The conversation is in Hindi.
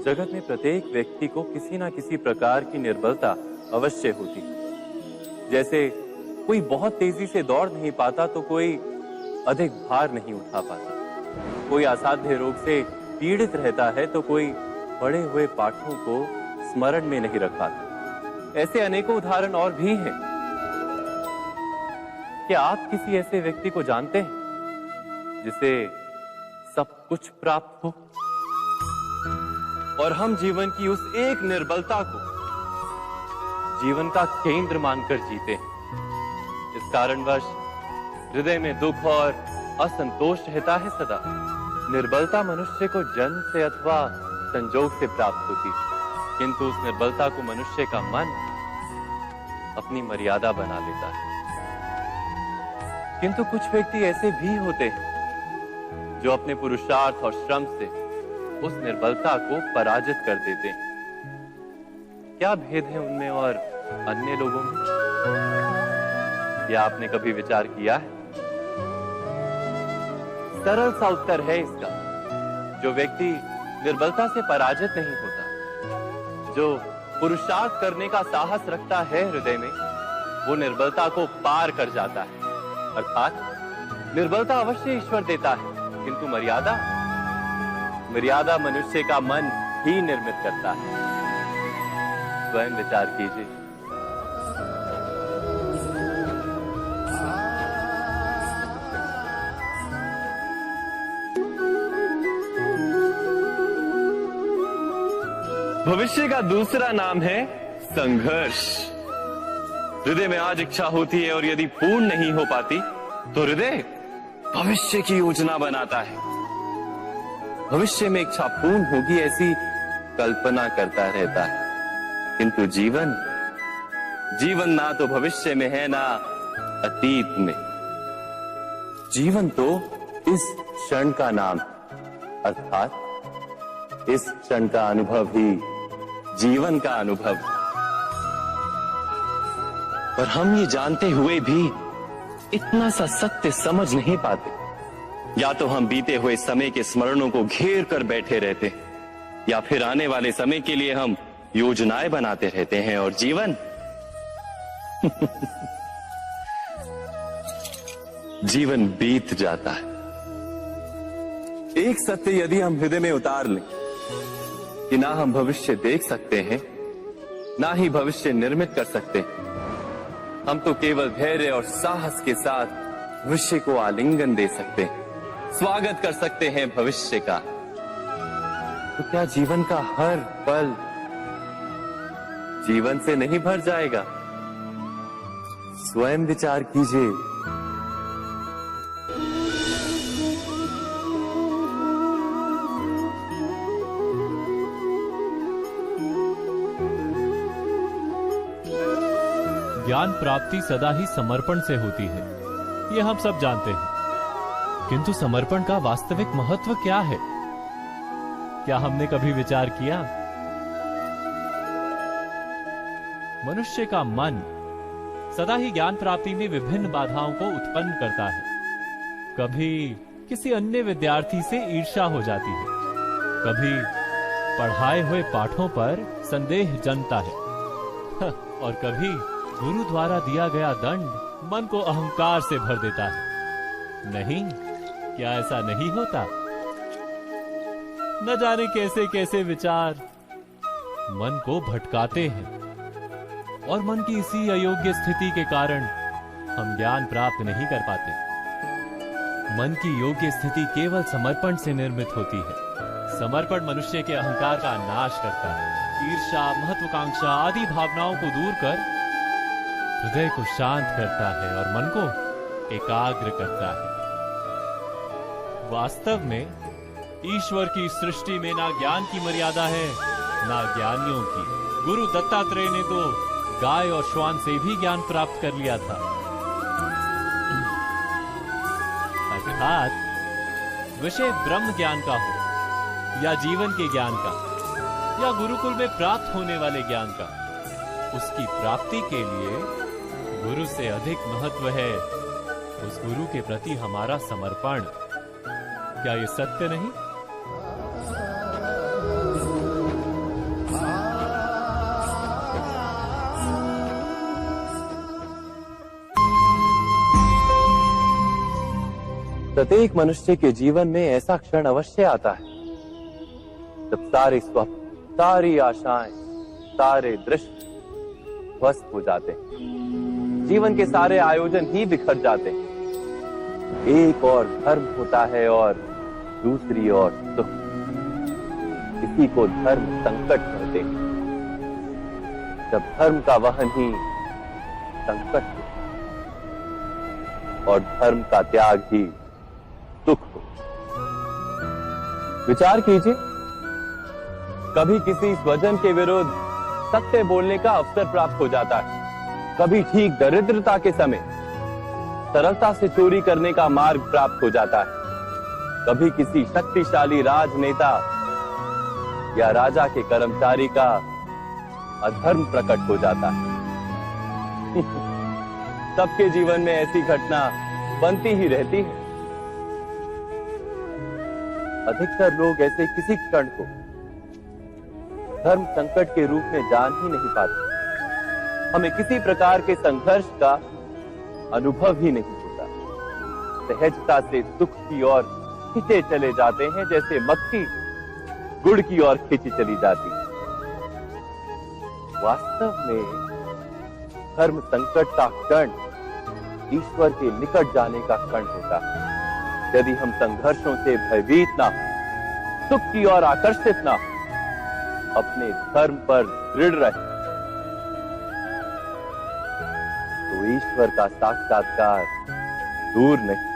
जगत में प्रत्येक व्यक्ति को किसी ना किसी प्रकार की निर्बलता अवश्य होती है। जैसे कोई बहुत तेजी से दौड़ नहीं पाता तो कोई अधिक भार नहीं उठा पाता, कोई असाध्य रोग से पीड़ित रहता है तो कोई पढ़े हुए पाठों को स्मरण में नहीं रख पाता। ऐसे अनेकों उदाहरण और भी हैं। क्या आप किसी ऐसे व्यक्ति को जानते हैं जिसे सब कुछ प्राप्त हो और हम जीवन की उस एक निर्बलता को जीवन का केंद्र मानकर जीते हैं? इस कारणवश हृदय में दुख और असंतोष रहता है सदा। निर्बलता मनुष्य को जन्म से अथवा संजोग से प्राप्त होती है, किंतु उस निर्बलता को मनुष्य का मन अपनी मर्यादा बना लेता है। किंतु कुछ व्यक्ति ऐसे भी होते हैं जो अपने पुरुषार्थ और श्रम से उस निर्बलता को पराजित कर देते हैं। क्या भेद है उनमें और अन्य लोगों में? क्या आपने कभी विचार किया है? सरल सा उत्तर है इसका। जो व्यक्ति निर्बलता से पराजित नहीं होता, जो पुरुषार्थ करने का साहस रखता है हृदय में, वो निर्बलता को पार कर जाता है। अर्थात निर्बलता अवश्य ईश्वर देता है, किंतु मर्यादा मनुष्य का मन ही निर्मित करता है। स्वयं विचार कीजिए। भविष्य का दूसरा नाम है संघर्ष। हृदय में आज इच्छा होती है और यदि पूर्ण नहीं हो पाती तो हृदय भविष्य की योजना बनाता है। भविष्य में इच्छा पूर्ण होगी ऐसी कल्पना करता रहता है, किंतु जीवन ना तो भविष्य में है ना अतीत में। जीवन तो इस क्षण का नाम, अर्थात इस क्षण का अनुभव ही जीवन का अनुभव। पर हम ये जानते हुए भी इतना सा सत्य समझ नहीं पाते। या तो हम बीते हुए समय के स्मरणों को घेर कर बैठे रहते हैं, या फिर आने वाले समय के लिए हम योजनाएं बनाते रहते हैं और जीवन जीवन बीत जाता है। एक सत्य यदि हम हृदय में उतार लें कि ना हम भविष्य देख सकते हैं, ना ही भविष्य निर्मित कर सकते हैं, हम तो केवल धैर्य और साहस के साथ भविष्य को आलिंगन दे सकते हैं, स्वागत कर सकते हैं भविष्य का। तो क्या जीवन का हर पल जीवन से नहीं भर जाएगा? स्वयं विचार कीजिए। ज्ञान प्राप्ति सदा ही समर्पण से होती है, ये हम सब जानते हैं। किंतु समर्पण का वास्तविक महत्व क्या है? क्या हमने कभी विचार किया? मनुष्य का मन सदा ही ज्ञान प्राप्ति में विभिन्न बाधाओं को उत्पन्न करता है। कभी किसी अन्य विद्यार्थी से ईर्ष्या हो जाती है, कभी पढ़ाए हुए पाठों पर संदेह जन्मता है और कभी गुरु द्वारा दिया गया दंड मन को अहंकार से भर देता है। नहीं, क्या ऐसा नहीं होता? न जाने कैसे कैसे विचार मन को भटकाते हैं और मन की इसी अयोग्य स्थिति के कारण हम ज्ञान प्राप्त नहीं कर पाते। मन की योग्य स्थिति केवल समर्पण से निर्मित होती है। समर्पण मनुष्य के अहंकार का नाश करता है, ईर्ष्या, महत्वाकांक्षा आदि भावनाओं को दूर कर हृदय को शांत करता है और मन को एकाग्र करता है। वास्तव में ईश्वर की सृष्टि में ना ज्ञान की मर्यादा है ना ज्ञानियों की। गुरु दत्तात्रेय ने तो गाय और श्वान से भी ज्ञान प्राप्त कर लिया था। अर्थात विषय ब्रह्म ज्ञान का हो या जीवन के ज्ञान का या गुरुकुल में प्राप्त होने वाले ज्ञान का, उसकी प्राप्ति के लिए गुरु से अधिक महत्व है उस गुरु के प्रति हमारा समर्पण। क्या ये सत्य नहीं? प्रत्येक मनुष्य के जीवन में ऐसा क्षण अवश्य आता है जब सारे स्वप्न, सारी आशाएं, सारे दृश्य ध्वस्त हो जाते हैं। जीवन के सारे आयोजन ही बिखर जाते हैं। एक और धर्म होता है और दूसरी ओर सुख। इसी को धर्म संकट कहते हैं। जब धर्म का वहन ही संकट हो और धर्म का त्याग ही सुख हो। विचार कीजिए, कभी किसी स्वजन के विरुद्ध सत्य बोलने का अवसर प्राप्त हो जाता है, कभी ठीक दरिद्रता के समय सरलता से चोरी करने का मार्ग प्राप्त हो जाता है, कभी किसी शक्तिशाली राजनेता या राजा के कर्मचारी का अधर्म प्रकट हो जाता है। सबके जीवन में ऐसी घटना बनती ही रहती है। अधिकतर लोग ऐसे किसी क्षण को धर्म संकट के रूप में जान ही नहीं पाते। हमें किसी प्रकार के संघर्ष का अनुभव ही नहीं होता। सहजता से सुख की ओर खींचे चले जाते हैं, जैसे मक्खी गुड़ की ओर खींची चली जाती है। वास्तव में धर्म संकट का क्षण ईश्वर के निकट जाने का क्षण होता है। यदि हम संघर्षों से भयभीत ना हो, सुख की ओर आकर्षित ना हो, अपने धर्म पर दृढ़ रहे, तो ईश्वर का साक्षात्कार दूर नहीं।